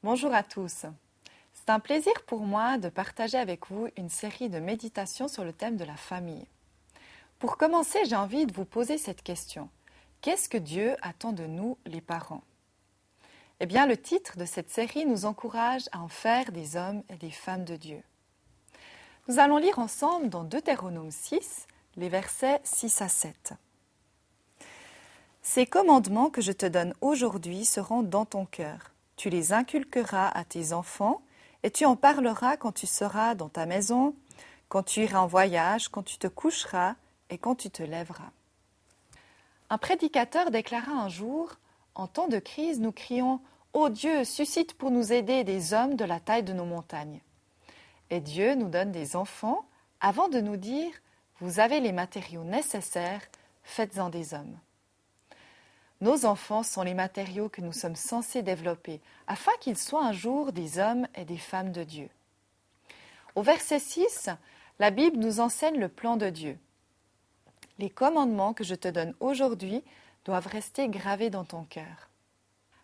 Bonjour à tous. C'est un plaisir pour moi de partager avec vous une série de méditations sur le thème de la famille. Pour commencer, j'ai envie de vous poser cette question. Qu'est-ce que Dieu attend de nous, les parents? Eh bien, le titre de cette série nous encourage à en faire des hommes et des femmes de Dieu. Nous allons lire ensemble dans Deutéronome 6, les versets 6 à 7. Ces commandements que je te donne aujourd'hui seront dans ton cœur. Tu les inculqueras à tes enfants et tu en parleras quand tu seras dans ta maison, quand tu iras en voyage, quand tu te coucheras et quand tu te lèveras. Un prédicateur déclara un jour, en temps de crise, nous crions « Ô Dieu, suscite pour nous aider des hommes de la taille de nos montagnes ». Et Dieu nous donne des enfants avant de nous dire « Vous avez les matériaux nécessaires, faites-en des hommes ». Nos enfants sont les matériaux que nous sommes censés développer afin qu'ils soient un jour des hommes et des femmes de Dieu. Au verset 6, la Bible nous enseigne le plan de Dieu. Les commandements que je te donne aujourd'hui doivent rester gravés dans ton cœur.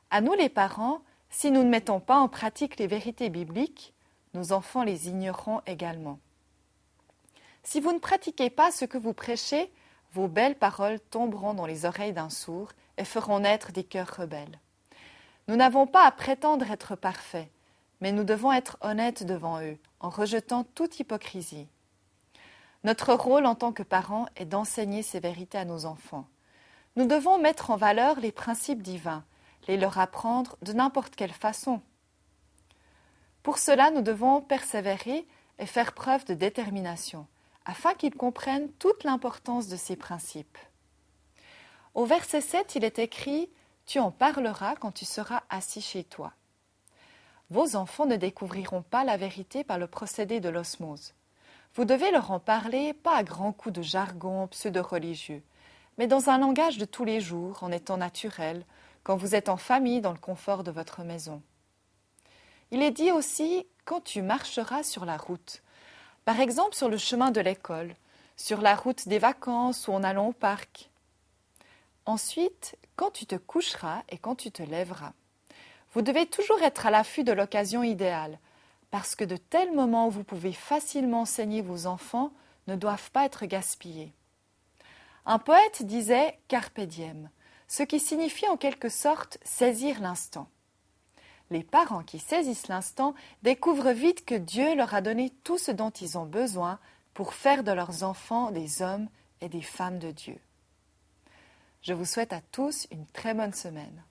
À nous les parents, si nous ne mettons pas en pratique les vérités bibliques, nos enfants les ignoreront également. Si vous ne pratiquez pas ce que vous prêchez, vos belles paroles tomberont dans les oreilles d'un sourd et feront naître des cœurs rebelles. Nous n'avons pas à prétendre être parfaits, mais nous devons être honnêtes devant eux, en rejetant toute hypocrisie. Notre rôle en tant que parents est d'enseigner ces vérités à nos enfants. Nous devons mettre en valeur les principes divins, les leur apprendre de n'importe quelle façon. Pour cela, nous devons persévérer et faire preuve de détermination, afin qu'ils comprennent toute l'importance de ces principes. Au verset 7, il est écrit « Tu en parleras quand tu seras assis chez toi ». Vos enfants ne découvriront pas la vérité par le procédé de l'osmose. Vous devez leur en parler, pas à grands coups de jargon pseudo-religieux, mais dans un langage de tous les jours, en étant naturel, quand vous êtes en famille dans le confort de votre maison. Il est dit aussi « quand tu marcheras sur la route ». Par exemple, sur le chemin de l'école, sur la route des vacances ou en allant au parc. Ensuite, quand tu te coucheras et quand tu te lèveras. Vous devez toujours être à l'affût de l'occasion idéale, parce que de tels moments où vous pouvez facilement enseigner vos enfants ne doivent pas être gaspillés. Un poète disait « carpe diem », ce qui signifie en quelque sorte saisir l'instant. Les parents qui saisissent l'instant découvrent vite que Dieu leur a donné tout ce dont ils ont besoin pour faire de leurs enfants des hommes et des femmes de Dieu. Je vous souhaite à tous une très bonne semaine.